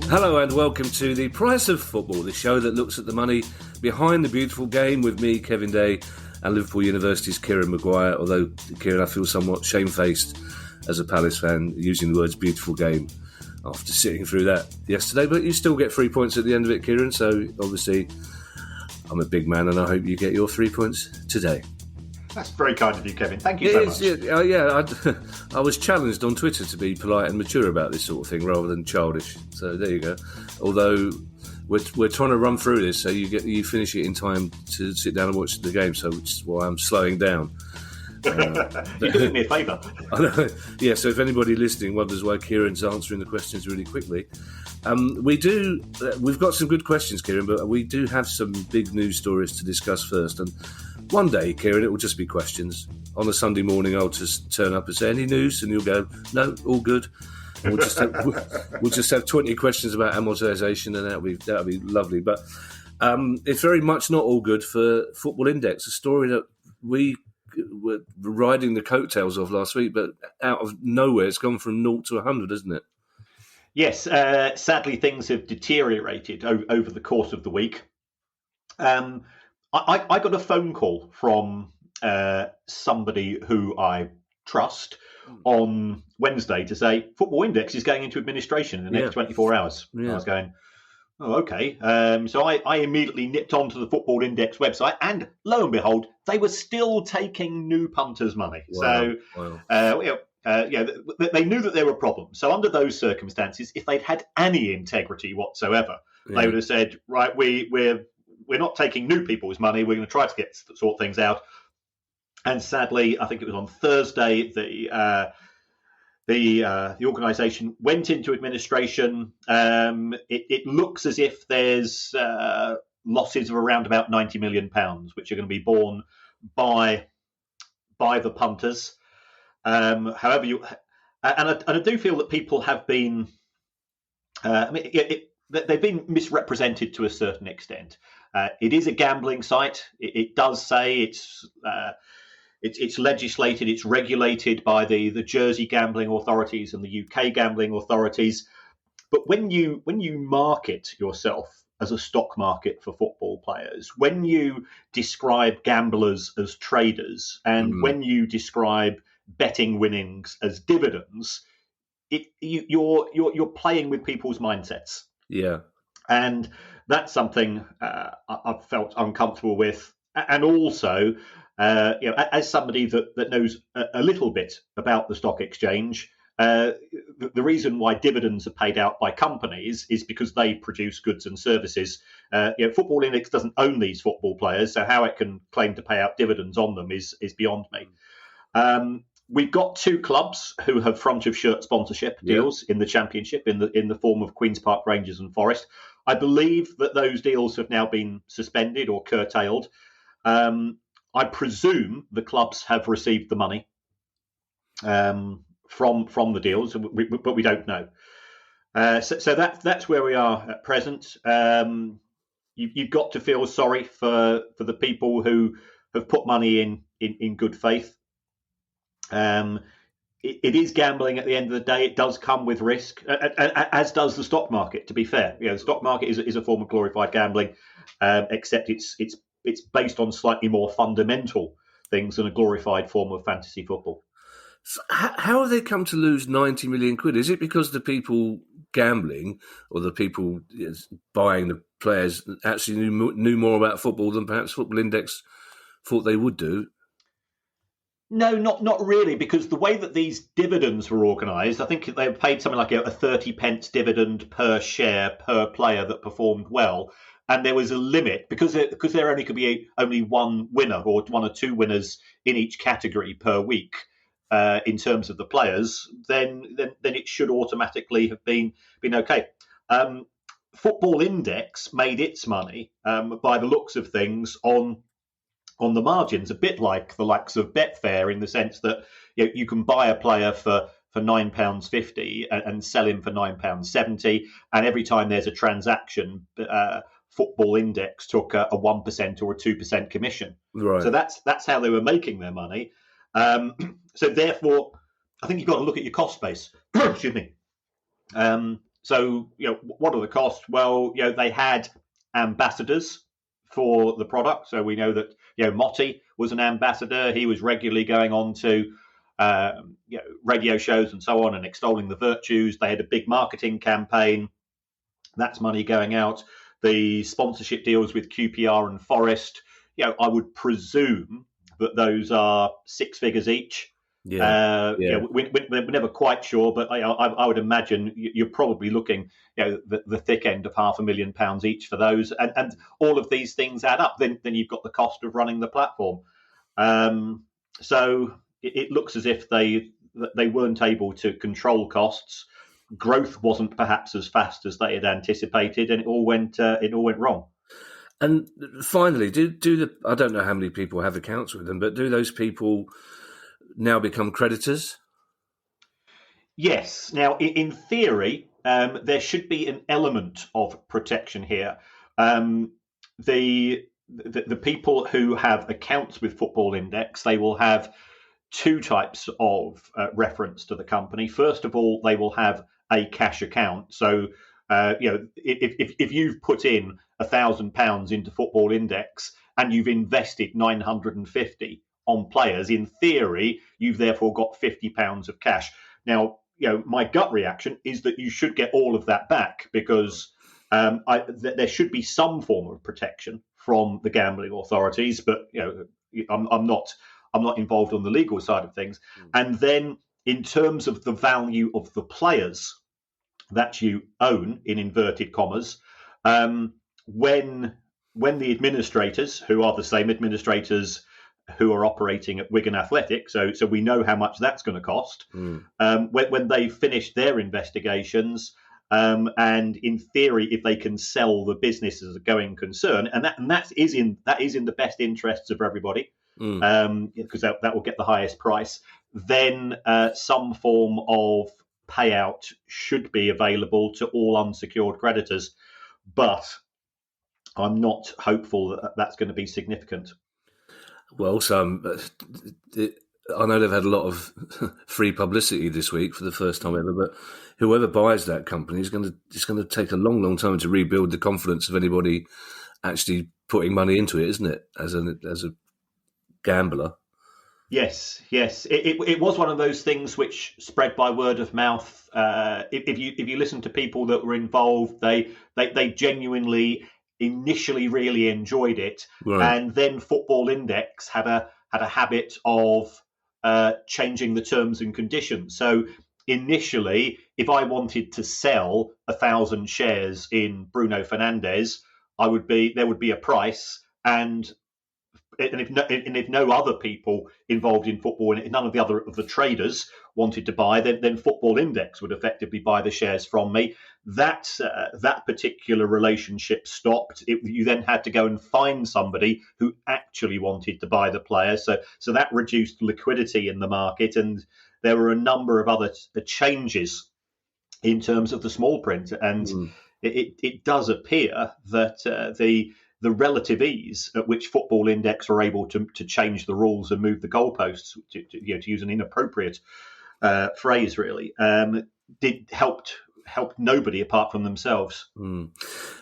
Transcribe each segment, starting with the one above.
Hello and welcome to The Price of Football, the show that looks at the money behind the beautiful game with me, Kevin Day, and Liverpool University's Kieran Maguire, although, Kieran, I feel somewhat shamefaced as a Palace fan using the words beautiful game after sitting through that yesterday, but you still get 3 points at the end of it, Kieran, so obviously I'm a big man and I hope you get your 3 points today. That's very kind of you, Kevin. Thank you so much. I was challenged on Twitter to be polite and mature about this sort of thing rather than childish. So there you go. Although we're trying to run through this, so you finish it in time to sit down and watch the game. So which is why I'm slowing down. You're doing me a favour. I know. Yeah. So if anybody listening wonders why Kieran's answering the questions really quickly, we've got some good questions, Kieran, but we do have some big news stories to discuss first. And one day, Kieran, it will just be questions. On a Sunday morning, I'll just turn up and say, any news? And you'll go, no, all good. And we'll just have 20 questions about amortisation, and that'll be lovely. But it's very much not all good for Football Index, a story that we were riding the coattails of last week, but out of nowhere, it's gone from 0 to 100, hasn't it? Yes, sadly, things have deteriorated over the course of the week. I got a phone call from somebody who I trust on Wednesday to say Football Index is going into administration in the next 24 hours. Yeah. I was going, oh, okay. So I immediately nipped onto the Football Index website, and lo and behold, they were still taking new punters' money. Wow. They knew that there were problems. So under those circumstances, if they'd had any integrity whatsoever, they would have said, right, we're not taking new people's money. We're going to try to sort things out. And sadly, I think it was on Thursday, the organisation went into administration. It looks as if there's losses of around about £90 million, which are going to be borne by the punters. However, I do feel that people have been. They've been misrepresented to a certain extent. It is a gambling site. It does say it's legislated, it's regulated by the Jersey gambling authorities and the UK gambling authorities. But when you market yourself as a stock market for football players, when you describe gamblers as traders, and when you describe betting winnings as dividends, you're playing with people's mindsets. Yeah. And that's something I've felt uncomfortable with. And also, as somebody that knows a little bit about the stock exchange, the reason why dividends are paid out by companies is because they produce goods and services. Football Index doesn't own these football players, so how it can claim to pay out dividends on them is beyond me. We've got two clubs who have front of shirt sponsorship deals in the Championship in the form of Queen's Park Rangers and Forest. I believe that those deals have now been suspended or curtailed. I presume the clubs have received the money from the deals, but we don't know. So that's where we are at present. You've got to feel sorry for the people who have put money in good faith. It is gambling at the end of the day. It does come with risk, as does the stock market, to be fair. The stock market is a form of glorified gambling, except it's based on slightly more fundamental things than a glorified form of fantasy football. So how have they come to lose 90 million quid? Is it because the people gambling or the people buying the players actually knew more about football than perhaps Football Index thought they would do? No, not really, because the way that these dividends were organised, I think they paid something like a 30 pence dividend per share per player that performed well. And there was a limit because there only could be only one winner or one or two winners in each category per week in terms of the players. Then it should automatically have been okay. Football Index made its money by the looks of things on the margins, a bit like the likes of Betfair, in the sense that you can buy a player for £9.50 and sell him for £9.70, and every time there's a transaction, Football Index took a 1% or a 2% commission. Right. So that's how they were making their money. So therefore, I think you've got to look at your cost base. Excuse me. So, what are the costs? Well, they had ambassadors for the product. So we know that, Motti was an ambassador. He was regularly going on to radio shows and so on and extolling the virtues. They had a big marketing campaign. That's money going out. The sponsorship deals with QPR and Forest, I would presume that those are six figures each. We're never quite sure, but I would imagine you're probably looking, the thick end of £500,000 each for those, and all of these things add up. Then you've got the cost of running the platform. So it looks as if they weren't able to control costs. Growth wasn't perhaps as fast as they had anticipated, and it all went wrong. And finally, I don't know how many people have accounts with them, but do those people now become creditors? Yes. Now, in theory, there should be an element of protection here. The people who have accounts with Football Index, they will have two types of reference to the company. First of all, they will have a cash account. So, if you've put in £1,000 into Football Index and you've invested 950 on players, in theory, you've therefore got £50 of cash. Now, my gut reaction is that you should get all of that back, because there should be some form of protection from the gambling authorities. But I'm not involved on the legal side of things. And then, in terms of the value of the players that you own, in inverted commas, when the administrators, who are the same administrators who are operating at Wigan Athletic, so we know how much that's going to cost, when they finish their investigations, and in theory, if they can sell the business as a going concern, and that is in the best interests of everybody, because that will get the highest price, then some form of payout should be available to all unsecured creditors. But I'm not hopeful that that's going to be significant. Well, I know they've had a lot of free publicity this week for the first time ever, but whoever buys that company it's going to take a long, long time to rebuild the confidence of anybody actually putting money into it, isn't it? As a gambler. Yes. It was one of those things which spread by word of mouth. If you listen to people that were involved, they genuinely initially really enjoyed it, right. And then Football Index had a habit of changing the terms and conditions. So initially, if I wanted to sell 1,000 shares in Bruno Fernandes, there would be a price, and if no other people involved in football, and none of the other of the traders wanted to buy, then Football Index would effectively buy the shares from me. That particular relationship stopped. You then had to go and find somebody who actually wanted to buy the player. So that reduced liquidity in the market, and there were a number of other changes in terms of the small print. And it does appear that the relative ease at which Football Index are able to change the rules and move the goalposts, to use an inappropriate phrase, really, helped nobody apart from themselves.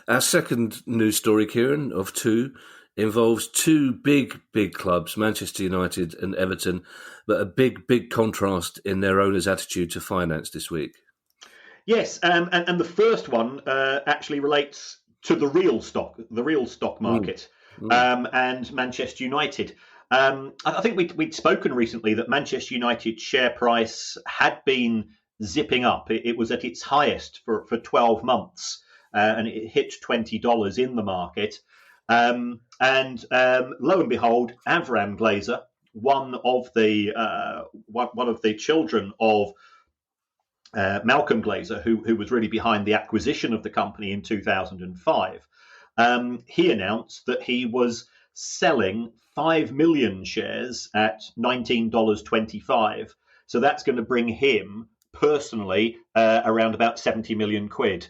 Our second news story, Kieran, of two, involves two big clubs, Manchester United and Everton, but a big contrast in their owners' attitude to finance this week. Yes, and the first one actually relates to the real stock market, and Manchester United. I think we'd spoken recently that Manchester United's share price had been zipping up. It was at its highest for 12 months, and it hit $20 in the market. And lo and behold, Avram Glazer, one of the children of Malcolm Glazer, who was really behind the acquisition of the company in 2005, he announced that he was selling 5 million shares at $19.25. So that's going to bring him personally around about 70 million quid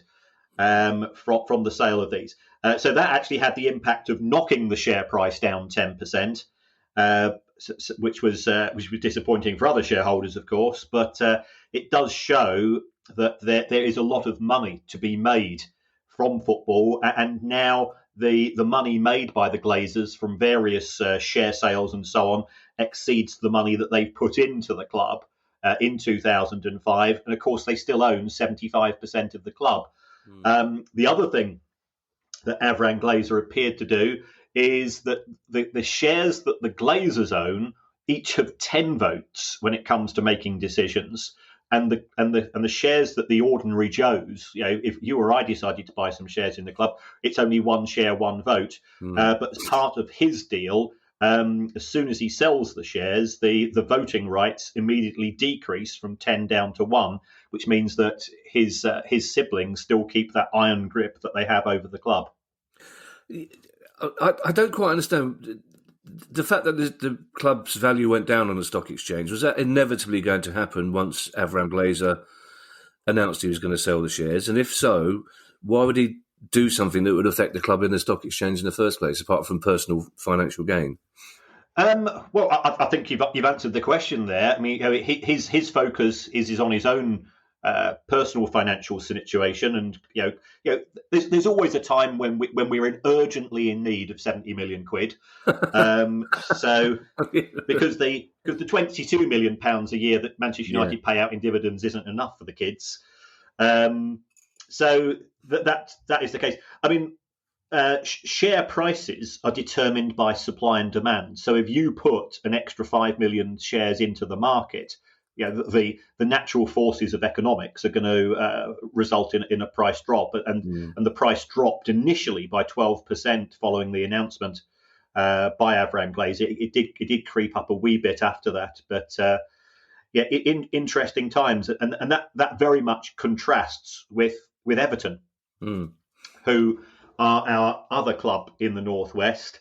from the sale of these. So that actually had the impact of knocking the share price down 10%. Which was disappointing for other shareholders, of course, but it does show that there is a lot of money to be made from football, and now the money made by the Glazers from various share sales and so on exceeds the money that they've put into the club in 2005, and of course they still own 75% of the club. The other thing that Avram Glazer appeared to do is that the shares that the Glazers own each have 10 votes when it comes to making decisions. And the shares that the ordinary Joes, if you or I decided to buy some shares in the club, it's only one share, one vote. But as part of his deal, as soon as he sells the shares, the voting rights immediately decrease from 10 down to 1, which means that his siblings still keep that iron grip that they have over the club. I don't quite understand the fact that the club's value went down on the stock exchange. Was that inevitably going to happen once Avram Glazer announced he was going to sell the shares? And if so, why would he do something that would affect the club in the stock exchange in the first place, apart from personal financial gain? Well, I think you've answered the question there. I mean, his focus is on his own personal financial situation, and there's always a time when we're urgently in need of 70 million quid. So because the 22 million pounds a year that Manchester United pay out in dividends isn't enough for the kids. So that is the case. I mean, share prices are determined by supply and demand. So if you put an extra 5 million shares into the market, the natural forces of economics are going to result in a price drop, and the price dropped initially by 12% following the announcement by Avram Glazer. It did creep up a wee bit after that, but interesting times, and that very much contrasts with Everton, who are our other club in the Northwest,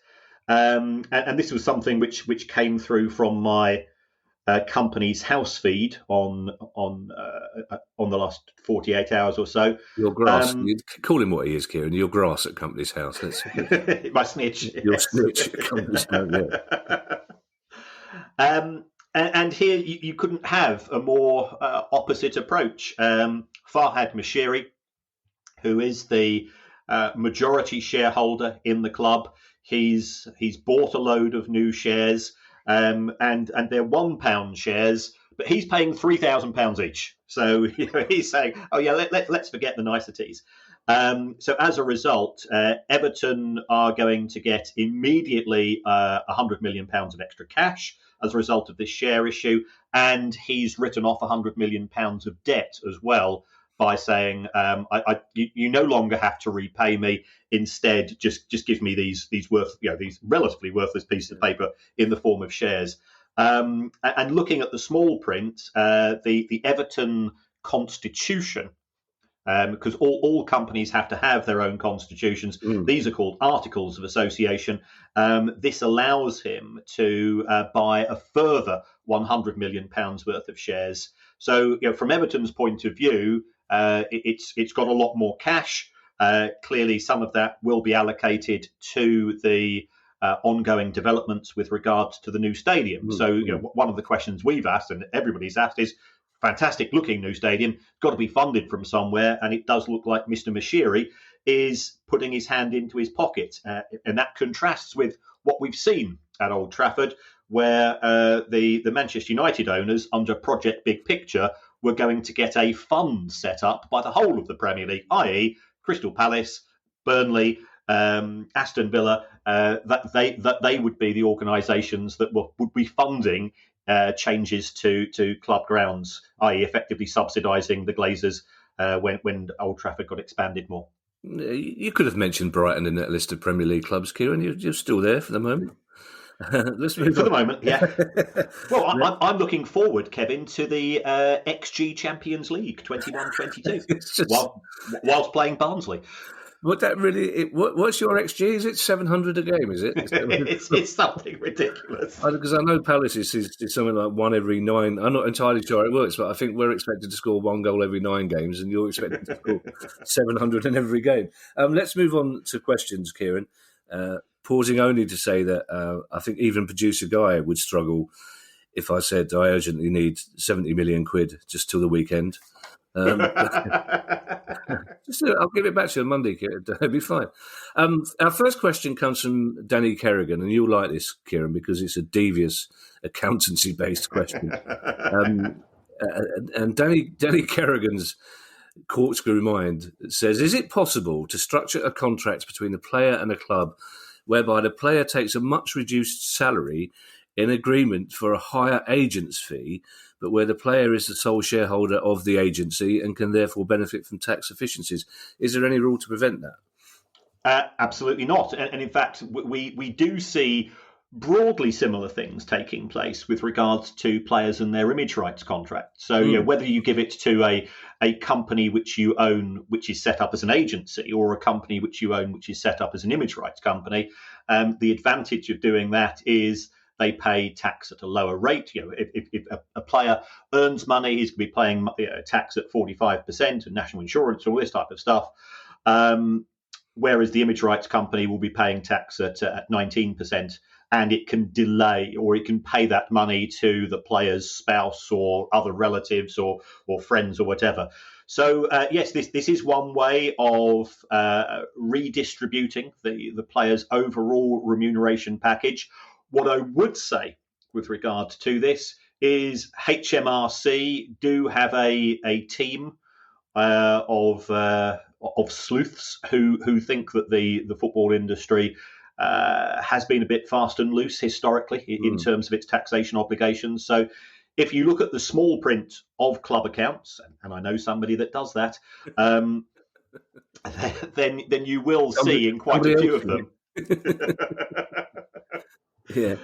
and this was something which came through from my company's house feed on the last 48 hours or so. Your grass. You'd call him what he is, Kieran. Your grass at company's house. My snitch. Your snitch at company's house, yeah. And here you couldn't have a more opposite approach. Farhad Moshiri, who is the majority shareholder in the club, he's bought a load of new shares. And they're £1 shares, but he's paying £3,000 each. So he's saying, "Oh yeah, let's forget the niceties." So as a result, Everton are going to get immediately £100 million of extra cash as a result of this share issue, and he's written off £100 million of debt as well by saying, you no longer have to repay me. Instead, just give me these relatively worthless pieces of paper in the form of shares. And looking at the small print, the Everton constitution, because all companies have to have their own constitutions. These are called articles of association. This allows him to buy a further £100 million worth of shares. So, from Everton's point of view, it's got a lot more cash. Clearly, some of that will be allocated to the ongoing developments with regards to the new stadium. So, one of the questions we've asked and everybody's asked is, fantastic looking new stadium, got to be funded from somewhere, and it does look like Mr. Moshiri is putting his hand into his pocket, and that contrasts with what we've seen at Old Trafford, where the Manchester United owners, under Project Big Picture, were going to get a fund set up by the whole of the Premier League, i.e. Crystal Palace, Burnley, Aston Villa, that they would be the organisations that would be funding changes to club grounds, i.e. effectively subsidising the Glazers when Old Trafford got expanded more. You could have mentioned Brighton in that list of Premier League clubs, Kieran. You're still there for the moment. Let's move for on. The moment, yeah. Well, I'm looking forward, Kevin, to the XG Champions League 21-22 whilst playing Barnsley. What's your XG? Is it 700 a game? Is it? It's something ridiculous. Because I know Palace is something like 1 every 9. I'm not entirely sure how it works, but I think we're expected to score 1 goal every 9 games, and you're expected to score 700 in every game. Let's move on to questions, Kieran. Pausing only to say that I think even producer Guy would struggle if I said I urgently need 70 million quid just till the weekend. I'll give it back to you on Monday, Kieran. It'll be fine. Our first question comes from Danny Kerrigan, and you'll like this, Kieran, because it's a devious accountancy-based question. And Danny Kerrigan's corkscrew mind says, is it possible to structure a contract between a player and a club whereby the player takes a much reduced salary in agreement for a higher agent's fee, but where the player is the sole shareholder of the agency and can therefore benefit from tax efficiencies? Is there any rule to prevent that? Absolutely not. And in fact, we do see broadly similar things taking place with regards to players and their image rights contracts. So whether you give it to a company which you own, which is set up as an agency, or a company which you own, which is set up as an image rights company, the advantage of doing that is they pay tax at a lower rate. If a player earns money, he's going to be paying tax at 45% and national insurance and all this type of stuff. Whereas the image rights company will be paying tax at 19%. And it can delay, or it can pay that money to the player's spouse or other relatives or friends or whatever. So yes, this is one way of redistributing the player's overall remuneration package. What I would say with regard to this is HMRC do have a team of sleuths who think that the football industry has been a bit fast and loose historically in terms of its taxation obligations. So if you look at the small print of club accounts, and I know somebody that does that, then you will see in quite a few of them. Yeah.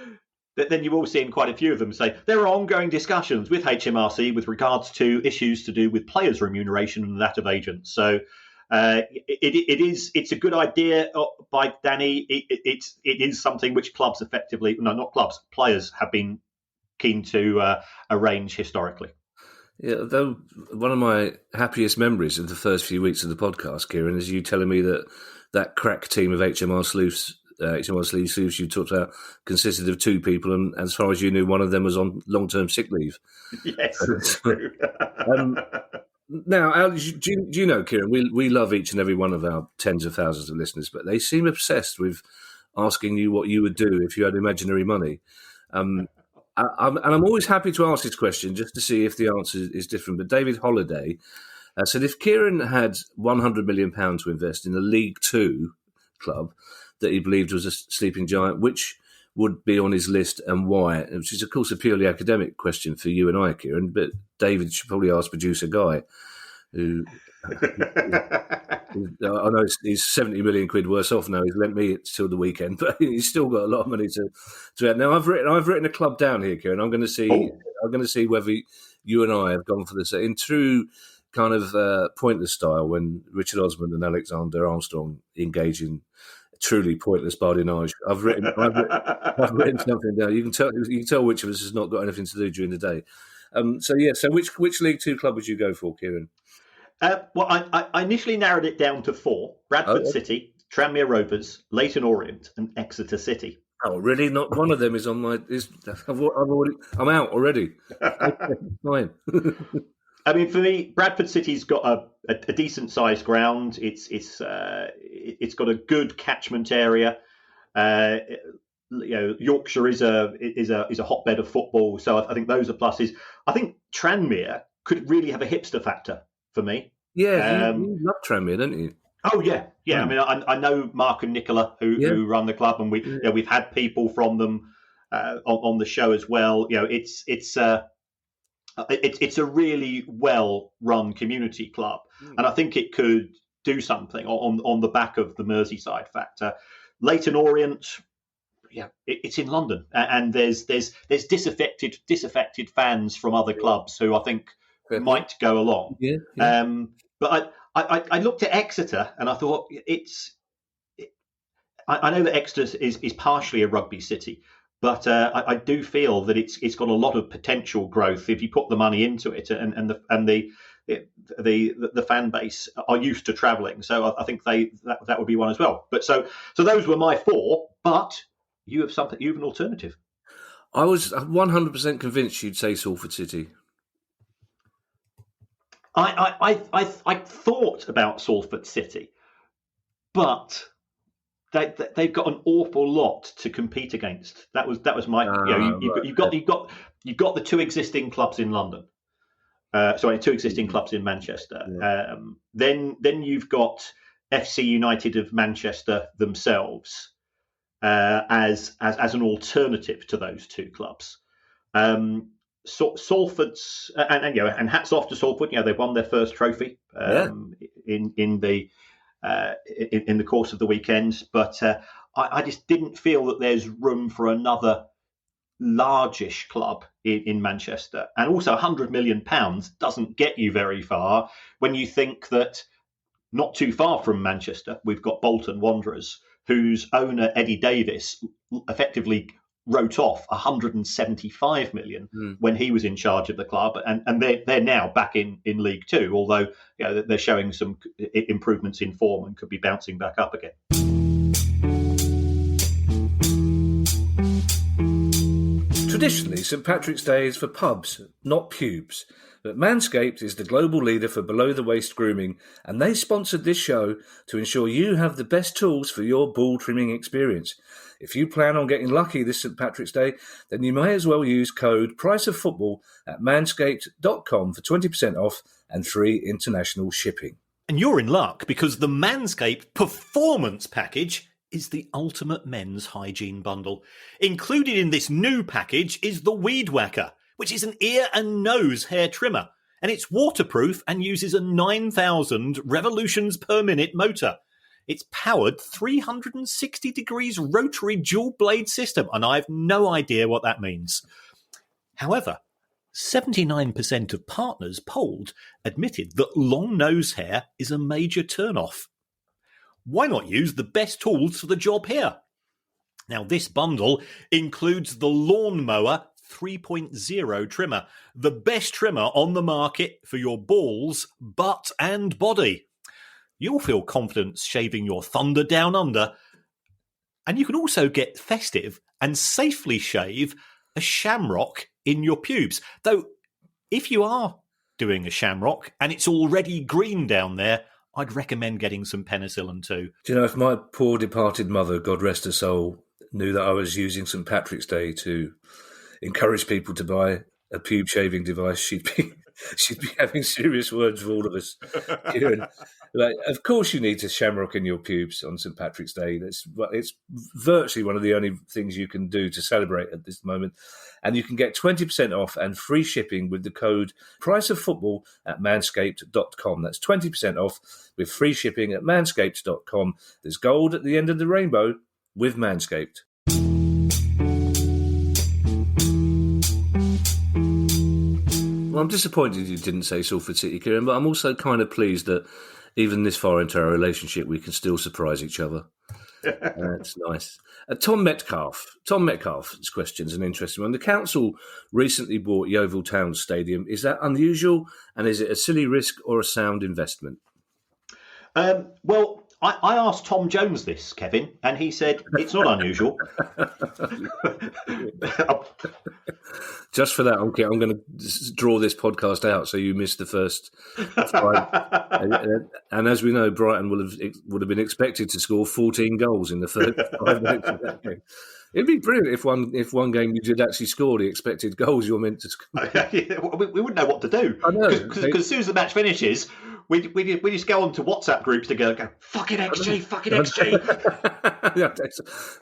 Then you will see in quite a few of them say there are ongoing discussions with HMRC with regards to issues to do with players' remuneration and that of agents. So it's a good idea by Danny. It is something which clubs effectively, no, not clubs, players have been keen to arrange historically. Yeah, though one of my happiest memories of the first few weeks of the podcast, Kieran, is you telling me that crack team of HMR sleuths you talked about consisted of two people, and as far as you knew, one of them was on long-term sick leave. Yes, that's true. Now, do you know, Kieran, we love each and every one of our tens of thousands of listeners, but they seem obsessed with asking you what you would do if you had imaginary money. And I'm always happy to ask this question just to see if the answer is different. But David Holliday said if Kieran had £100 million to invest in a League Two club that he believed was a sleeping giant, which would be on his list and why? Which is, of course, a purely academic question for you and I, Kieran, but David should probably ask producer Guy, who I know he's 70 million quid worse off now. He's lent me till the weekend, but he's still got a lot of money to add. Now, I've written a club down here, Kieran. I'm going to see whether you and I have gone for this in true kind of pointless style when Richard Osman and Alexander Armstrong engage in truly pointless badinage. I've written something down. You can tell which of us has not got anything to do during the day. So which League Two club would you go for, Kieran? Well, I initially narrowed it down to four: Bradford City, Tranmere Rovers, Leyton Orient, and Exeter City. Oh, really? Not one of them is on my. I'm out already. Okay, fine. I mean, for me, Bradford City's got a decent sized ground. It's got a good catchment area. Yorkshire is a hotbed of football, so I think those are pluses. I think Tranmere could really have a hipster factor for me. Yeah, you love Tranmere, don't you? Oh yeah. I mean, I know Mark and Nicola who run the club, and we've had people from them on the show as well. It's a really well-run community club, and I think it could do something on the back of the Merseyside factor. Leyton Orient, it's in London, and there's disaffected fans from other clubs who I think might go along. But I looked at Exeter and I thought I know that Exeter is partially a rugby city. But I do feel that it's got a lot of potential growth if you put the money into it, and the fan base are used to travelling, so I think that would be one as well. But so those were my four. But you have something. You have an alternative. I was 100% convinced you'd say Salford City. I thought about Salford City, but they've got an awful lot to compete against. That was my. You've got the two existing clubs in London. Two existing clubs in Manchester. Yeah. Then you've got FC United of Manchester themselves as an alternative to those two clubs. Salford's and hats off to Salford. They won their first trophy in the course of the weekend, but I just didn't feel that there's room for another largish club in Manchester. And also £100 million doesn't get you very far when you think that not too far from Manchester, we've got Bolton Wanderers, whose owner, Eddie Davis, effectively wrote off 175 million when he was in charge of the club, and they're now back in League Two, although they're showing some improvements in form and could be bouncing back up again. Traditionally, St Patrick's Day is for pubs, not pubes. But Manscaped is the global leader for below-the-waist grooming, and they sponsored this show to ensure you have the best tools for your ball trimming experience. If you plan on getting lucky this St Patrick's Day, then you may as well use code PRICEOFFOOTBALL at manscaped.com for 20% off and free international shipping. And you're in luck because the Manscaped Performance Package is the ultimate men's hygiene bundle. Included in this new package is the Weed Whacker, which is an ear and nose hair trimmer, and it's waterproof and uses a 9,000 revolutions per minute motor. It's powered 360 degrees rotary dual blade system, and I have no idea what that means. However, 79% of partners polled admitted that long nose hair is a major turn-off. Why not use the best tools for the job here? Now, this bundle includes the Lawnmower 3.0 trimmer, the best trimmer on the market for your balls, butt and body. You'll feel confident shaving your thunder down under, and you can also get festive and safely shave a shamrock in your pubes. Though, if you are doing a shamrock and it's already green down there, I'd recommend getting some penicillin too. Do you know, if my poor departed mother, God rest her soul, knew that I was using St Patrick's Day to encourage people to buy a pube shaving device, she'd be having serious words for all of us. Kieran, of course you need to shamrock in your pubes on St Patrick's Day. It's virtually one of the only things you can do to celebrate at this moment. And you can get 20% off and free shipping with the code PRICEOFFOOTBALL at manscaped.com. That's 20% off with free shipping at manscaped.com. There's gold at the end of the rainbow with Manscaped. Well, I'm disappointed you didn't say Salford City, Kieran, but I'm also kind of pleased that even this far into our relationship, we can still surprise each other. That's nice. Tom Metcalf's question is an interesting one. The council recently bought Yeovil Town Stadium. Is that unusual? And is it a silly risk or a sound investment? Well, I asked Tom Jones this, Kevin, and he said it's not unusual. Just for that, I'm going to draw this podcast out so you missed the first 5. And as we know, Brighton would have been expected to score 14 goals in the first 5 minutes of that game. It'd be brilliant if one game you did actually score the expected goals you're meant to score. We wouldn't know what to do. I know. Because as soon as the match finishes, we just go on to WhatsApp groups together and go, fucking XG.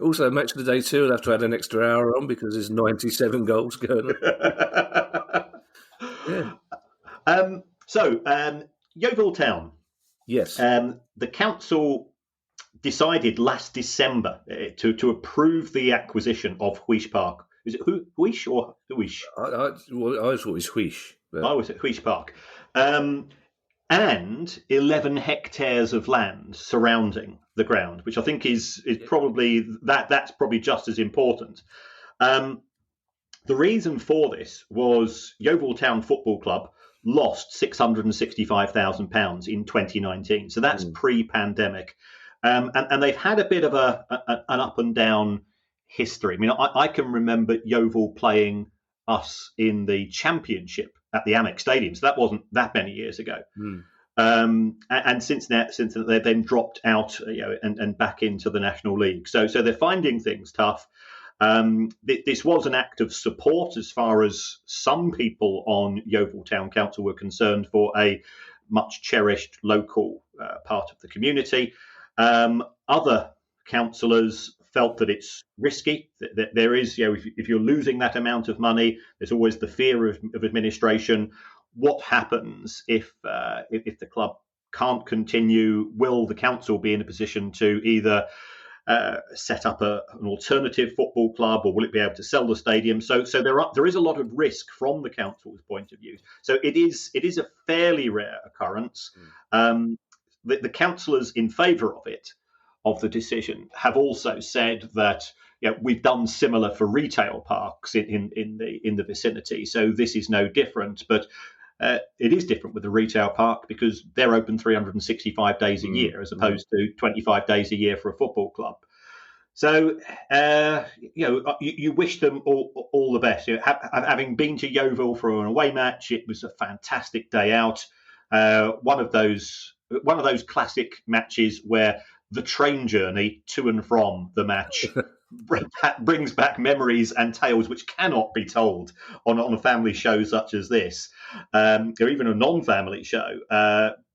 Also, match of the day too, we'll have to add an extra hour on because there's 97 goals going on. Yeah. Yeovil Town. Yes. The council decided last December to approve the acquisition of Huish Park. Is it Huish or Huish? I thought it was Huish. But... I was at Huish Park. And 11 hectares of land surrounding the ground, which I think is probably that's probably just as important. The reason for this was Yeovil Town Football Club lost £665,000 in 2019, so that's pre-pandemic, and they've had a bit of an up and down history. I mean, I can remember Yeovil playing us in the Championship at the Amex Stadium. So that wasn't that many years ago. And since then they've then dropped out, and back into the National League. So they're finding things tough. This was an act of support as far as some people on Yeovil Town Council were concerned for a much cherished local part of the community. Other councillors felt that it's risky, that there is, if you're losing that amount of money, there's always the fear of administration. What happens if the club can't continue? Will the council be in a position to either set up an alternative football club, or will it be able to sell the stadium? So there is a lot of risk from the council's point of view. So it is a fairly rare occurrence. The councillors in favour of the decision have also said that we've done similar for retail parks in the vicinity. So this is no different, but it is different with the retail park because they're open 365 days a year as opposed to 25 days a year for a football club. So, you wish them all the best. Having been to Yeovil for an away match, it was a fantastic day out. One of those classic matches where the train journey to and from the match brings back memories and tales which cannot be told on a family show such as this, or even a non-family show.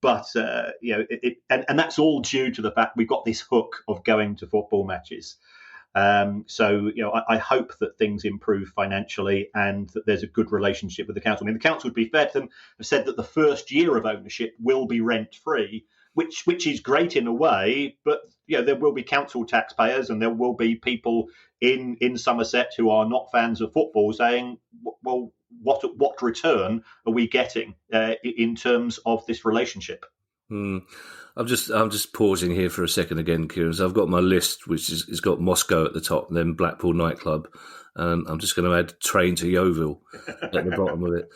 But that's all due to the fact we've got this hook of going to football matches. So I hope that things improve financially and that there's a good relationship with the council. I mean, the council, to be fair to them, have said that the first year of ownership will be rent-free, which is great in a way, but there will be council taxpayers and there will be people in Somerset who are not fans of football saying, well, what return are we getting in terms of this relationship? I'm just pausing here for a second again, Kieran. So I've got my list, which has got Moscow at the top, and then Blackpool nightclub. I'm just going to add train to Yeovil at the bottom of it.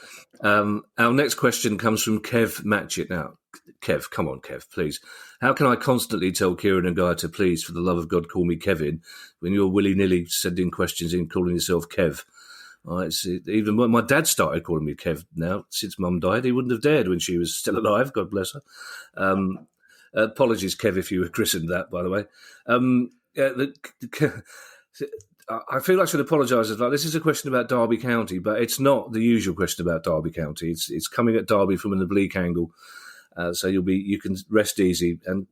Our next question comes from Kev Matchett. Now, Kev, come on, Kev, please. How can I constantly tell Kieran and Guy to please, for the love of God, call me Kevin, when you're willy-nilly sending questions in, calling yourself Kev? Even when my dad started calling me Kev now, since Mum died, he wouldn't have dared when she was still alive, God bless her. Apologies, Kev, if you were christened that, by the way. I feel I should apologise as well. This is a question about Derby County, but it's not the usual question about Derby County. It's coming at Derby from an oblique angle, so you can rest easy. And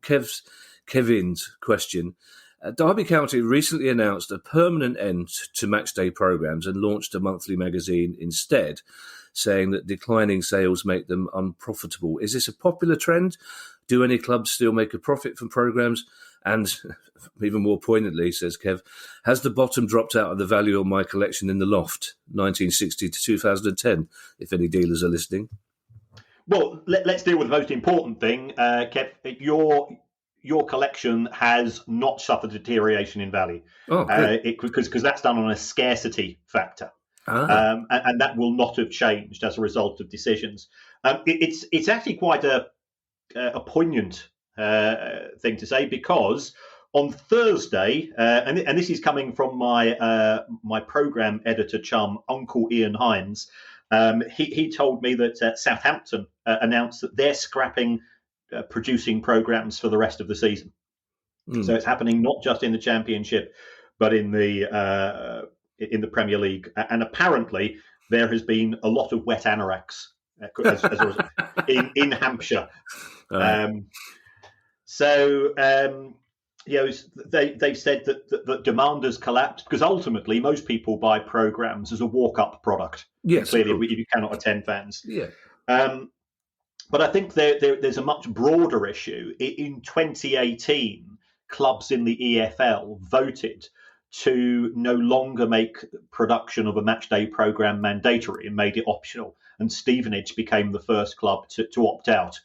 Kevin's question: Derby County recently announced a permanent end to matchday programmes and launched a monthly magazine instead, saying that declining sales make them unprofitable. Is this a popular trend? Do any clubs still make a profit from programmes? And even more poignantly, says Kev, has the bottom dropped out of the value of my collection in the loft, 1960 to 2010, if any dealers are listening? Well, let's deal with the most important thing, Kev. Your collection has not suffered deterioration in value, because that's done on a scarcity factor. And that will not have changed as a result of decisions. It's actually quite a poignant thing to say, because on Thursday, and this is coming from my program editor chum, Uncle Ian Hines, he told me that Southampton announced that they're scrapping producing programs for the rest of the season. So it's happening not just in the Championship, but in the Premier League. And apparently there has been a lot of wet anoraks in Hampshire. They've said that demand has collapsed because ultimately most people buy programs as a walk-up product. Yes, clearly, if you cannot attend fans. Yeah. But I think there's a much broader issue. In 2018, clubs in the EFL voted to no longer make production of a matchday programme mandatory and made it optional. And Stevenage became the first club to opt out.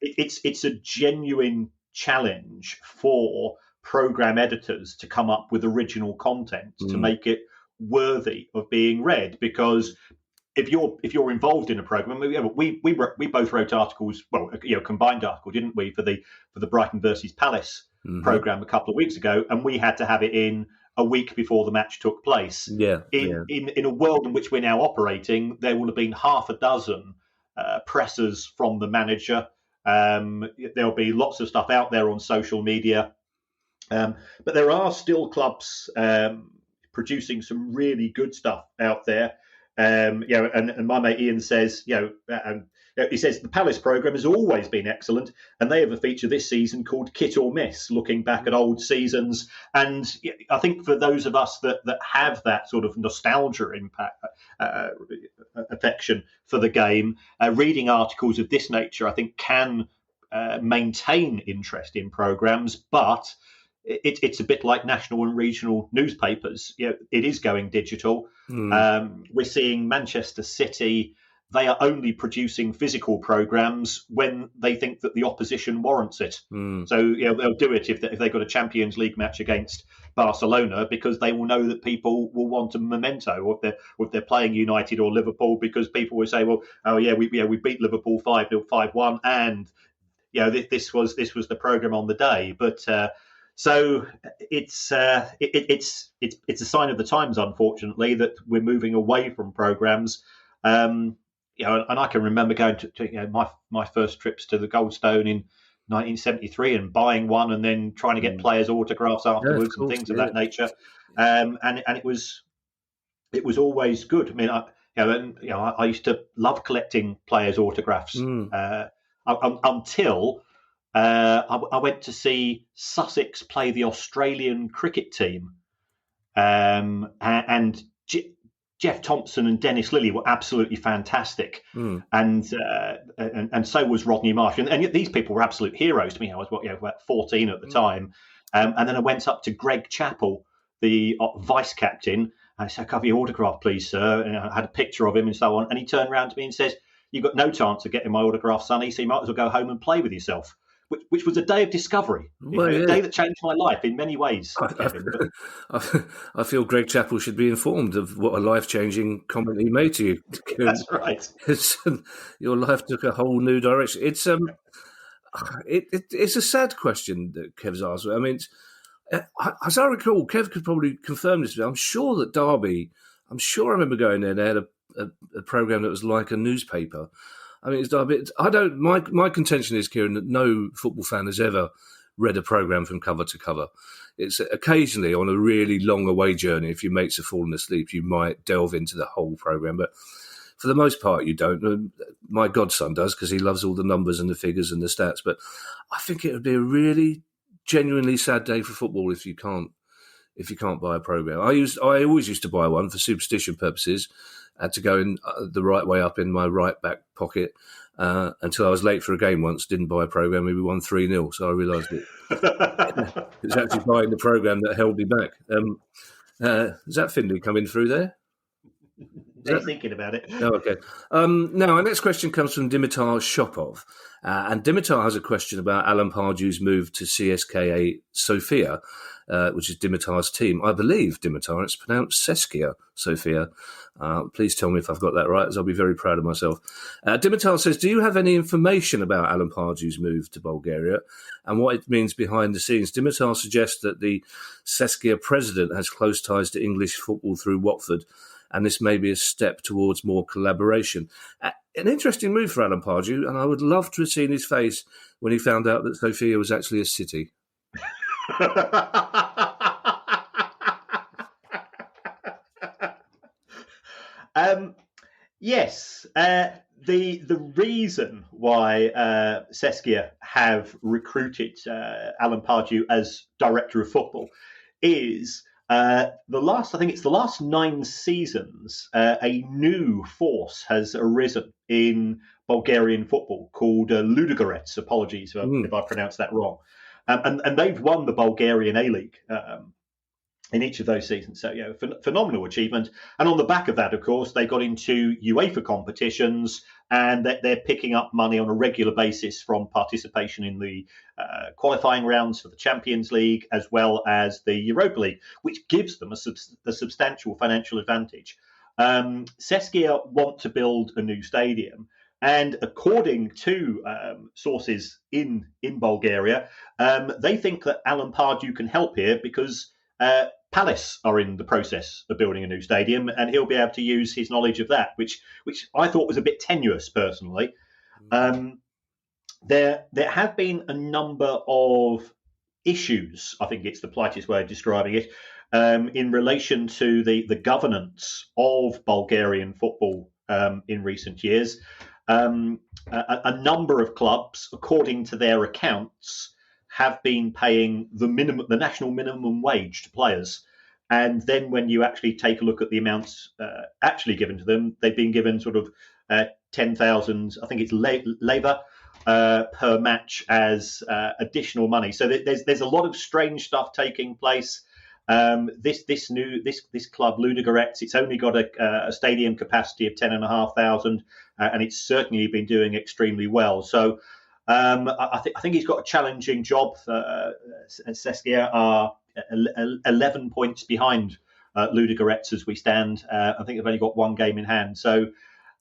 It's a genuine challenge for programme editors to come up with original content to make it worthy of being read, because if you're involved in a programme, we both wrote articles, combined article, didn't we, for the Brighton versus Palace programme a couple of weeks ago, and we had to have it in a week before the match took place. In a world in which we're now operating, there will have been half a dozen pressers from the manager. There'll be lots of stuff out there on social media. But there are still clubs producing some really good stuff out there. And my mate Ian says, he says the Palace programme has always been excellent, and they have a feature this season called Kit or Miss, looking back at old seasons. And I think for those of us that have that sort of nostalgia impact, affection for the game, reading articles of this nature, I think can maintain interest in programmes, but it's a bit like national and regional newspapers. It is going digital. We're seeing Manchester City. They are only producing physical programmes when they think that the opposition warrants it. So they'll do it if they've got a Champions League match against Barcelona, because they will know that people will want a memento, or if they're playing United or Liverpool, because people will say, well, we beat Liverpool 5-0, 5-1, and this was the programme on the day. But so it's a sign of the times, unfortunately, that we're moving away from programmes. And I can remember going to my first trips to the Goldstone in 1973 and buying one, and then trying to get players' autographs afterwards and things of that nature. And it was always good. I mean, I used to love collecting players' autographs until I went to see Sussex play the Australian cricket team, and Jeff Thompson and Dennis Lilly were absolutely fantastic, and so was Rodney Marsh, and these people were absolute heroes to me. I was about 14 at the time, and then I went up to Greg Chappell, the vice captain, and I said, "Can I have your autograph, please, sir?" And I had a picture of him and so on, and he turned around to me and says, "You've got no chance of getting my autograph, Sonny, so you might as well go home and play with yourself." Which was a day of discovery, a day that changed my life in many ways. Kevin. I feel Greg Chappell should be informed of what a life-changing comment he made to you. That's right. Your life took a whole new direction. It's a sad question that Kev's asked. I mean, as I recall, Kev could probably confirm this. I'm sure that Derby. I remember going there. They had a program that was like a newspaper. I mean, I don't. My contention is, Kieran, that no football fan has ever read a programme from cover to cover. It's occasionally on a really long away journey. If your mates have fallen asleep, you might delve into the whole programme, but for the most part, you don't. My godson does, because he loves all the numbers and the figures and the stats. But I think it would be a really genuinely sad day for football if you can't buy a programme. I always used to buy one for superstition purposes. Had to go in the right way up in my right back pocket until I was late for a game once. Didn't buy a programme. We won 3-0, so I realised it was actually buying the programme that held me back. Is that Finley coming through there? They're thinking about it. Oh, okay. Now, our next question comes from Dimitar Shopov. And Dimitar has a question about Alan Pardew's move to CSKA Sofia, which is Dimitar's team. I believe, Dimitar, it's pronounced Seskia Sofia. Please tell me if I've got that right, as I'll be very proud of myself. Dimitar says, do you have any information about Alan Pardew's move to Bulgaria and what it means behind the scenes? Dimitar suggests that the Seskia president has close ties to English football through Watford, and this may be a step towards more collaboration. An interesting move for Alan Pardew, and I would love to have seen his face when he found out that Sofia was actually a city. Yes. The reason why Seskia have recruited Alan Pardew as director of football is the last 9 seasons, a new force has arisen in Bulgarian football called Ludogorets. Apologies if I pronounced that wrong. And they've won the Bulgarian A-League in each of those seasons. So, phenomenal achievement. And on the back of that, of course, they got into UEFA competitions, and they're picking up money on a regular basis from participation in the qualifying rounds for the Champions League, as well as the Europa League, which gives them a substantial financial advantage. Seskia want to build a new stadium. And according to sources in Bulgaria, they think that Alan Pardew can help here because Palace are in the process of building a new stadium, and he'll be able to use his knowledge of that, which I thought was a bit tenuous personally. There have been a number of issues, I think it's the politest way of describing it, in relation to the governance of Bulgarian football in recent years. A number of clubs, according to their accounts, have been paying the national minimum wage to players. And then when you actually take a look at the amounts actually given to them, they've been given sort of 10,000, I think it's labour per match as additional money. So there's a lot of strange stuff taking place. This club, Ludogorets, it's only got a stadium capacity of 10,500, and it's certainly been doing extremely well. So I think he's got a challenging job. Seskia are 11 points behind Ludogorets as we stand. I think they've only got one game in hand. So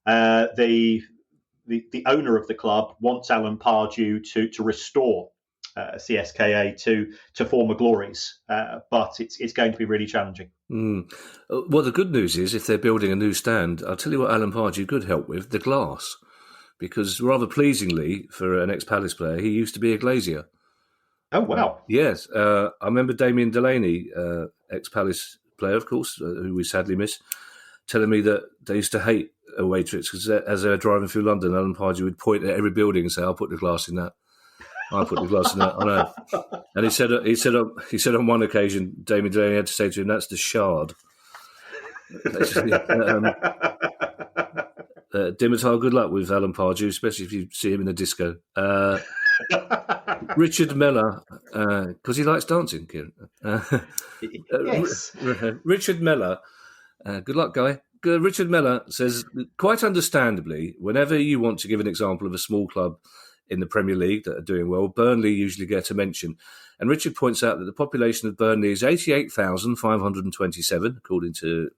the owner of the club wants Alan Pardew to restore CSKA to former glories, but it's going to be really challenging. Well, the good news is if they're building a new stand, I'll tell you what Alan Pardew could help with, the glass. Because rather pleasingly for an ex-Palace player, he used to be a glazier. Oh, wow. Yes. I remember Damien Delaney, ex-Palace player, of course, who we sadly miss, telling me that they used to hate away trips because as they were driving through London, Alan Pardew would point at every building and say, I'll put the glass in that. I'll put the glass in that. I know. And he said on one occasion, Damien Delaney had to say to him, that's the shard. Dimitar, good luck with Alan Pardew, especially if you see him in a disco. Richard Mellor, because he likes dancing, Kieran. Yes. Richard Mellor, good luck, guy. Richard Mellor says, quite understandably, whenever you want to give an example of a small club in the Premier League that are doing well, Burnley usually get a mention. And Richard points out that the population of Burnley is 88,527, according to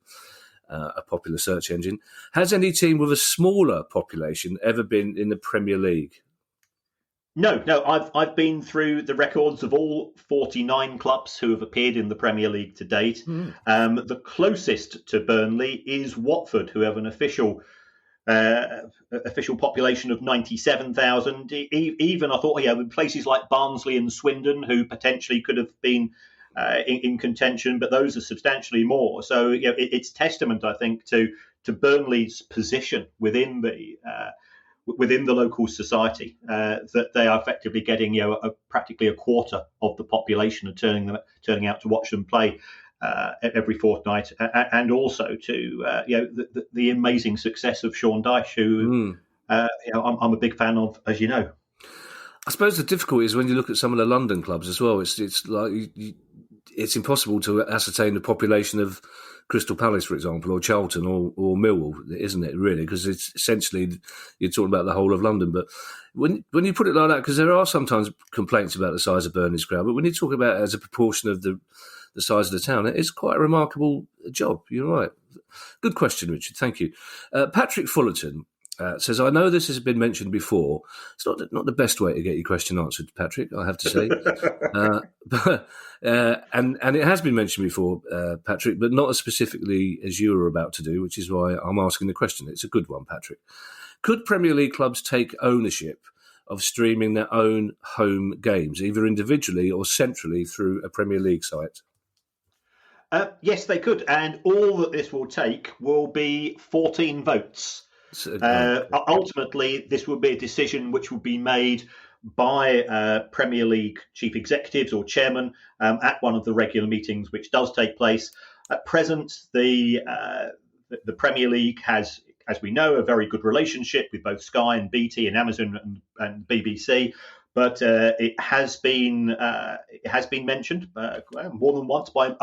a popular search engine. Has any team with a smaller population ever been in the Premier League? No. I've been through the records of all 49 clubs who have appeared in the Premier League to date. The closest to Burnley is Watford, who have an official population of 97,000. Even I thought, with places like Barnsley and Swindon, who potentially could have been in contention, but those are substantially more. So it's testament, I think, to Burnley's position within the local society, that they are effectively getting practically a quarter of the population and turning out to watch them play every fortnight, and also to the amazing success of Sean Dyche, who I'm a big fan of, as you know. I suppose the difficulty is when you look at some of the London clubs as well. It's like it's impossible to ascertain the population of Crystal Palace, for example, or Charlton, or Millwall, isn't it? Really, because it's essentially you're talking about the whole of London. But when you put it like that, because there are sometimes complaints about the size of Burnley's crowd, but when you talk about it as a proportion of the size of the town, it's quite a remarkable job. You're right. Good question, Richard. Thank you. Patrick Fullerton says, I know this has been mentioned before. It's not the best way to get your question answered, Patrick, I have to say. And it has been mentioned before, Patrick, but not as specifically as you were about to do, which is why I'm asking the question. It's a good one, Patrick. Could Premier League clubs take ownership of streaming their own home games, either individually or centrally through a Premier League site? Yes, they could. And all that this will take will be 14 votes. Ultimately, this will be a decision which will be made by Premier League chief executives or chairman at one of the regular meetings, which does take place. At present, the Premier League has, as we know, a very good relationship with both Sky and BT and Amazon and BBC. But it has been mentioned more than once by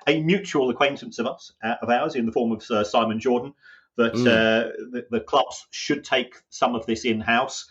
a mutual acquaintance of ours in the form of Sir Simon Jordan, that the clubs should take some of this in-house.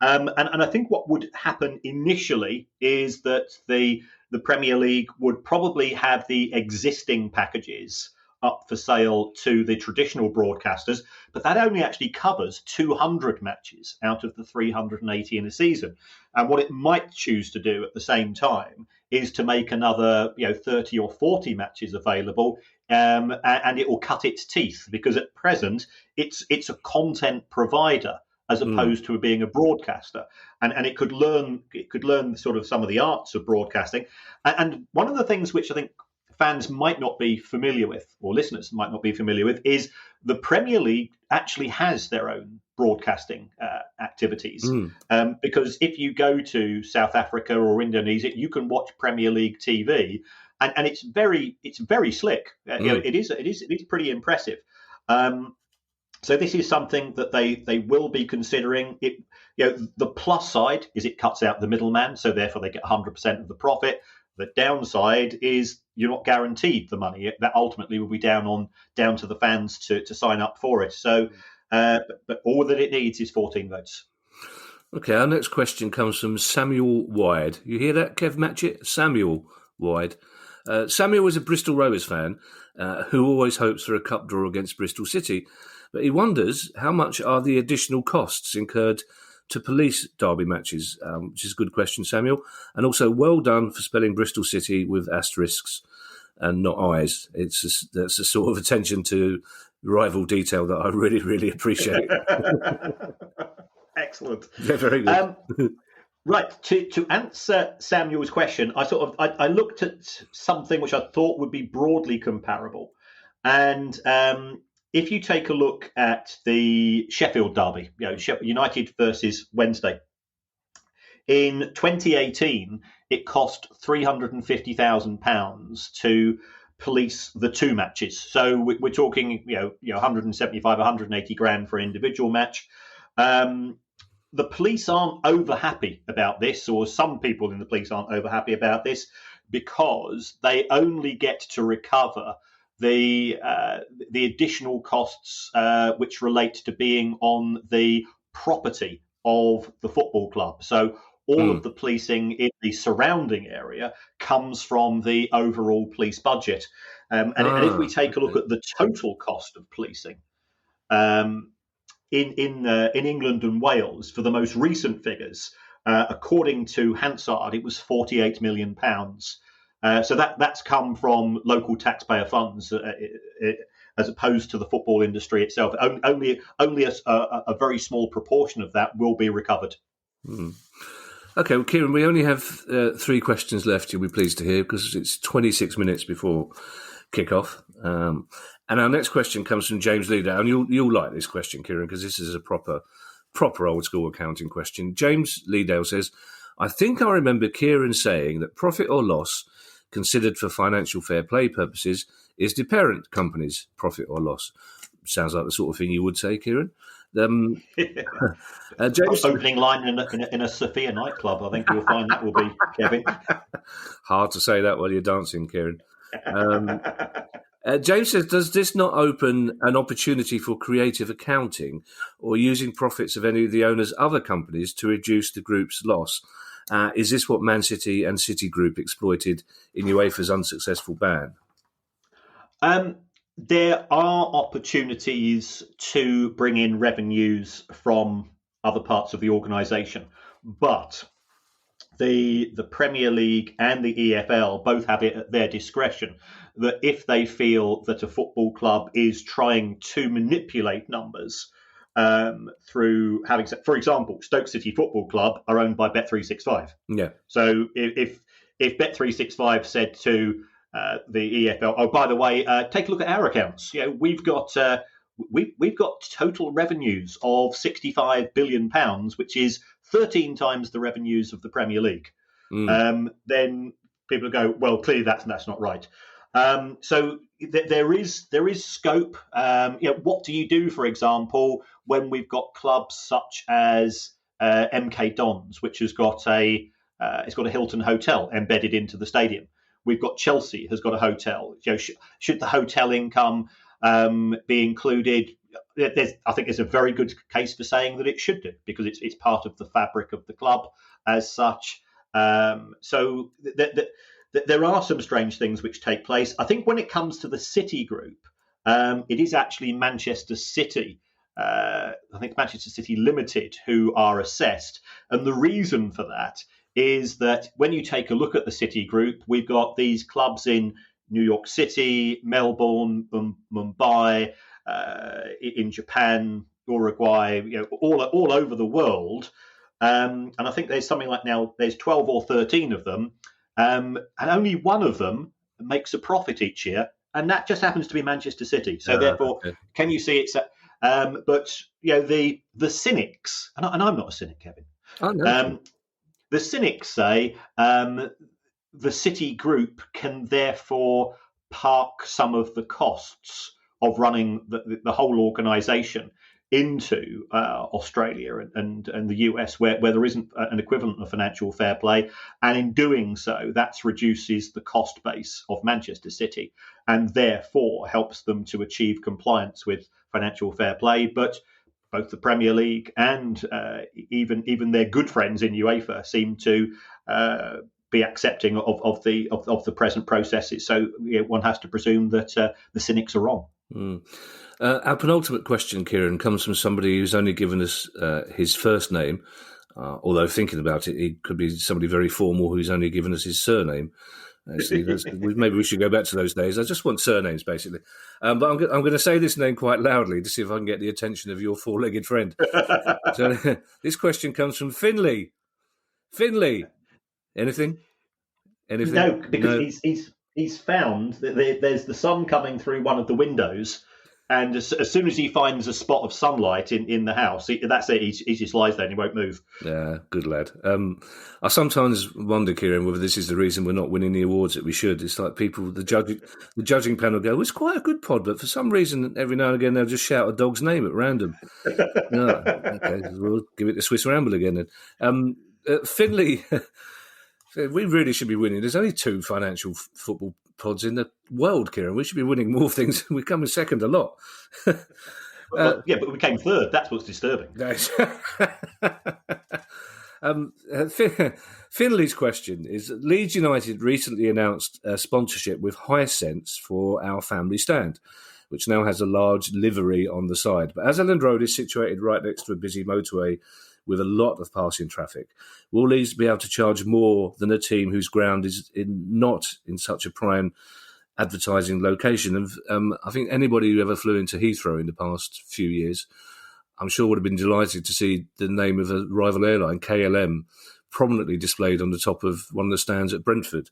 And I think what would happen initially is that the Premier League would probably have the existing packages up for sale to the traditional broadcasters, but that only actually covers 200 matches out of the 380 in a season. And what it might choose to do at the same time is to make another 30 or 40 matches available, and it will cut its teeth, because at present it's a content provider as opposed to being a broadcaster, and it could learn sort of some of the arts of broadcasting. And one of the things which I think fans might not be familiar with, or listeners might not be familiar with, is the Premier League actually has their own broadcasting activities. Because if you go to South Africa or Indonesia, you can watch Premier League TV, and it's very slick. It is pretty impressive. So this is something that they will be considering. The plus side is it cuts out the middleman, so therefore they get 100% of the profit. The downside is you're not guaranteed the money. That ultimately will be down to the fans to sign up for it. So, but all that it needs is 14 votes. Okay, our next question comes from Samuel Wide. You hear that, Kev Matchett? Samuel Wide. Samuel is a Bristol Rovers fan who always hopes for a cup draw against Bristol City, but he wonders how much are the additional costs incurred to police derby matches, which is a good question, Samuel. And also, well done for spelling Bristol City with asterisks and not eyes. That's a sort of attention to rival detail that I really, really appreciate. Excellent. Yeah, very good. Right, to answer Samuel's question, I looked at something which I thought would be broadly comparable. And if you take a look at the Sheffield derby, United versus Wednesday, in 2018, it cost £350,000 to police the two matches. So we're talking, 175, 180 grand for an individual match. The police aren't over happy about this, or some people in the police aren't over happy about this, because they only get to recover the additional costs which relate to being on the property of the football club. So all of the policing in the surrounding area comes from the overall police budget. And if we take a look at the total cost of policing in England and Wales, for the most recent figures, according to Hansard, it was £48 million. So that's come from local taxpayer funds, as opposed to the football industry itself. Only a very small proportion of that will be recovered. Okay, well, Kieran, we only have 3 questions left. You'll be pleased to hear, because it's 26 minutes before kick-off. And our next question comes from James Leader, and you'll like this question, Kieran, because this is a proper old-school accounting question. James Leadale says, I think I remember Kieran saying that profit or loss considered for financial fair play purposes is the parent company's profit or loss. Sounds like the sort of thing you would say, Kieran. James, opening line in a Sophia nightclub, I think you'll find that will be, Kevin. Hard to say that while you're dancing, Kieran. James says, does this not open an opportunity for creative accounting or using profits of any of the owners' other companies to reduce the group's loss? Is this what Man City and City Group exploited in UEFA's unsuccessful ban? There are opportunities to bring in revenues from other parts of the organisation, but the Premier League and the EFL both have it at their discretion that if they feel that a football club is trying to manipulate numbers through having, for example, Stoke City Football Club are owned by Bet365. Yeah. So if Bet365 said to the EFL, oh, by the way, take a look at our accounts. We've got total revenues of £65 billion, which is 13 times the revenues of the Premier League. Then people go, well, clearly that's not right. So there is scope. What do you do, for example, when we've got clubs such as MK Dons, which has got it's got a Hilton hotel embedded into the stadium? We've got Chelsea has got a hotel. Should the hotel income be included? I think there's a very good case for saying that it should do, because it's part of the fabric of the club as such. So there are some strange things which take place. I think when it comes to the City Group, it is actually Manchester City. I think Manchester City Limited who are assessed, and the reason for that is that when you take a look at the City Group, we've got these clubs in New York City, Melbourne, Mumbai, in Japan, Uruguay, all over the world. And I think there's something like now there's 12 or 13 of them, and only one of them makes a profit each year, and that just happens to be Manchester City. So therefore, okay. Can you see it's? But the cynics, and I'm not a cynic, Kevin. Oh, no. The cynics say the City Group can therefore park some of the costs of running the whole organisation into Australia and the US, where there isn't an equivalent of financial fair play. And in doing so, that reduces the cost base of Manchester City and therefore helps them to achieve compliance with financial fair play. But both the Premier League and even their good friends in UEFA seem to be accepting of the present processes. So one has to presume that the cynics are wrong. Mm. Our penultimate question, Kieran, comes from somebody who's only given us his first name, although thinking about it, he could be somebody very formal who's only given us his surname. Actually, maybe we should go back to those days. I just want surnames, basically. But I'm going to say this name quite loudly to see if I can get the attention of your four-legged friend. So this question comes from Finley. Finley, anything? No, because he's found that there's the sun coming through one of the windows, and as soon as he finds a spot of sunlight in the house, that's it. He just lies there and he won't move. Yeah, good lad. I sometimes wonder, Kieran, whether this is the reason we're not winning the awards that we should. It's like people, the judging panel go, it's quite a good pod, but for some reason, every now and again, they'll just shout a dog's name at random. No, okay, we'll give it the Swiss Ramble again then. Finley, we really should be winning. There's only 2 financial football pods in the world, Kieran. We should be winning more things. We come in second a lot. But we came third. That's what's disturbing. Finley's question is, Leeds United recently announced a sponsorship with Hisense for our family stand, which now has a large livery on the side. But as Elland Road is situated right next to a busy motorway with a lot of passing traffic, will Leeds be able to charge more than a team whose ground is not in such a prime advertising location? And I think anybody who ever flew into Heathrow in the past few years, I'm sure would have been delighted to see the name of a rival airline, KLM, prominently displayed on the top of one of the stands at Brentford,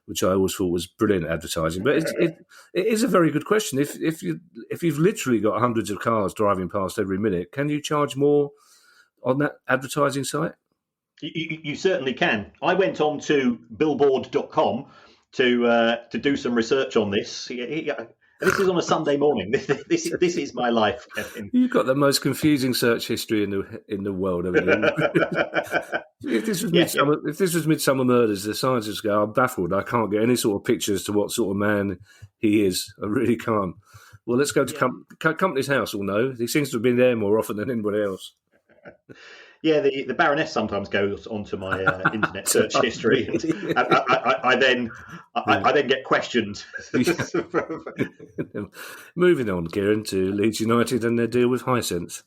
which I always thought was brilliant advertising. But it is a very good question. If you've literally got hundreds of cars driving past every minute, can you charge more on that advertising site? You certainly can. I went on to billboard.com to do some research on this. This is on a Sunday morning. This is my life, Kevin. You've got the most confusing search history in the world, haven't you? If this was Midsummer Murders, the scientists go, I'm baffled. I can't get any sort of pictures to what sort of man he is. I really can't. Well, let's go to Company's House. We'll know. He seems to have been there more often than anybody else. Yeah, the Baroness sometimes goes onto my internet search history, and I then get questioned. Moving on, Kieran, to Leeds United and their deal with Hisense.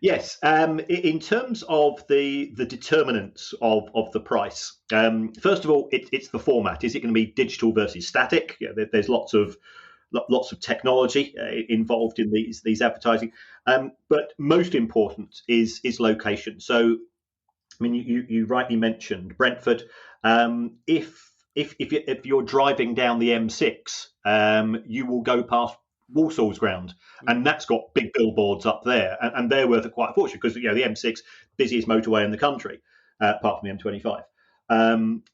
Yes, in terms of the determinants of the price, first of all, it's the format. Is it going to be digital versus static? There's lots of technology involved in these advertising, but most important is location. So, I mean, you rightly mentioned Brentford. If you're driving down the M6, you will go past Walsall's ground, and that's got big billboards up there, and they're worth quite a fortune because the M6 busiest motorway in the country, apart from the M25,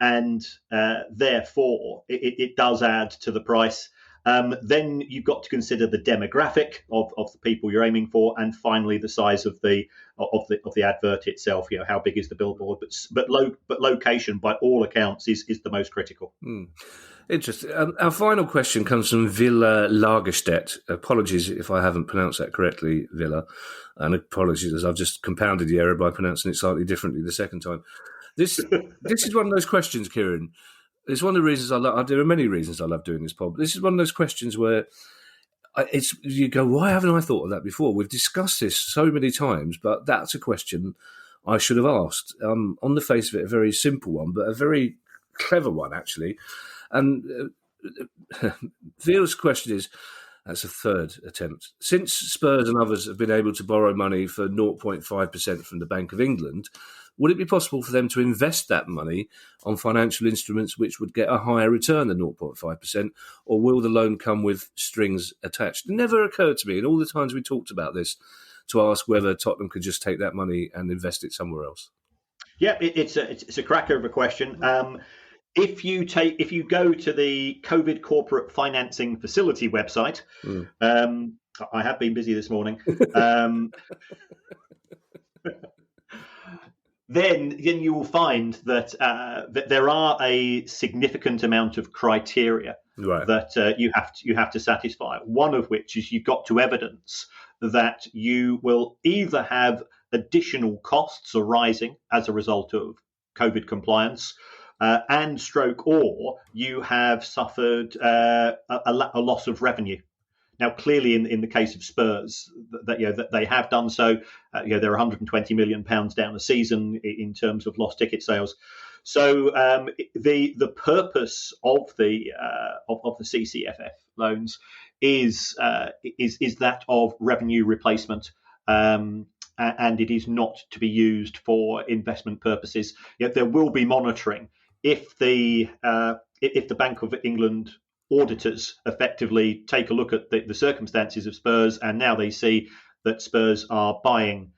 and therefore it does add to the price. Then you've got to consider the demographic of the people you're aiming for, and finally the size of the advert itself. How big is the billboard? But location, by all accounts, is the most critical. Interesting. Our final question comes from Villa Lagerstedt. Apologies if I haven't pronounced that correctly, Villa, and apologies as I've just compounded the error by pronouncing it slightly differently the second time. This is one of those questions, Kieran. It's one of the reasons I love. There are many reasons I love doing this pod. This is one of those questions where you go, why haven't I thought of that before? We've discussed this so many times, but that's a question I should have asked. On the face of it, a very simple one, but a very clever one, actually. And Veal's question is, that's a third attempt. Since Spurs and others have been able to borrow money for 0.5% from the Bank of England, would it be possible for them to invest that money on financial instruments which would get a higher return than 0.5%, or will the loan come with strings attached? It never occurred to me, in all the times we talked about this, to ask whether Tottenham could just take that money and invest it somewhere else. Yeah, it's a cracker of a question. If you go to the COVID Corporate Financing Facility website, I have been busy this morning. Then you will find that there are a significant amount of criteria that you have to satisfy. One of which is you've got to evidence that you will either have additional costs arising as a result of COVID compliance, or you have suffered a loss of revenue. Now, clearly, in the case of Spurs, that they have done so. They're 120 million pounds down a season in terms of lost ticket sales. So the purpose of the CCFF loans is that of revenue replacement. And it is not to be used for investment purposes. Yet there will be monitoring if the Bank of England auditors effectively take a look at the circumstances of Spurs, and now they see that Spurs are buying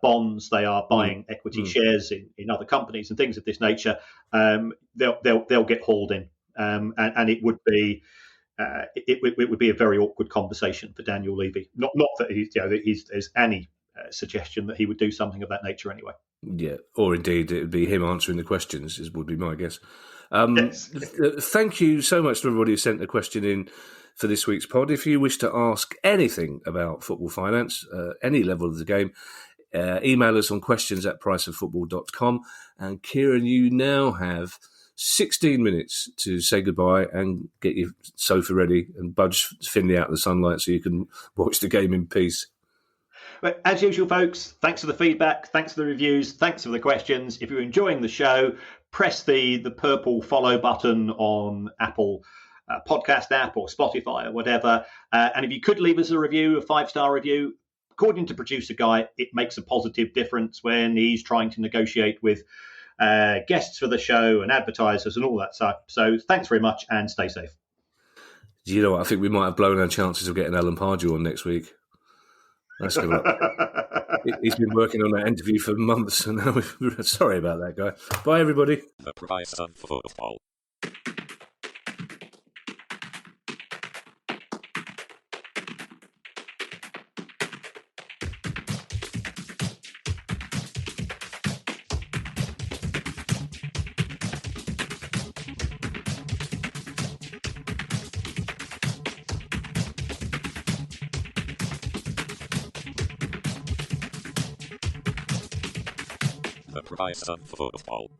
bonds, they are buying equity shares in other companies and things of this nature. They'll get hauled in, and it would be a very awkward conversation for Daniel Levy. Not that there's any suggestion that he would do something of that nature anyway. Yeah, or indeed it would be him answering the questions, would be my guess. Yes. Thank you so much to everybody who sent a question in for this week's pod. If you wish to ask anything about football finance, any level of the game, email us on questions@priceoffootball.com. And Kieran, you now have 16 minutes to say goodbye and get your sofa ready and budge Finley out of the sunlight so you can watch the game in peace. But as usual, folks, thanks for the feedback, thanks for the reviews, thanks for the questions. If you're enjoying the show, press the purple follow button on Apple podcast app or Spotify or whatever. And if you could leave us a 5-star review, according to producer Guy, it makes a positive difference when he's trying to negotiate with guests for the show and advertisers and all that stuff. So thanks very much and stay safe. Do you know what? I think we might have blown our chances of getting Alan Pardew on next week. That's he's been working on that interview for months, and now sorry about that, guy. Bye, everybody. The price of football. The price of football.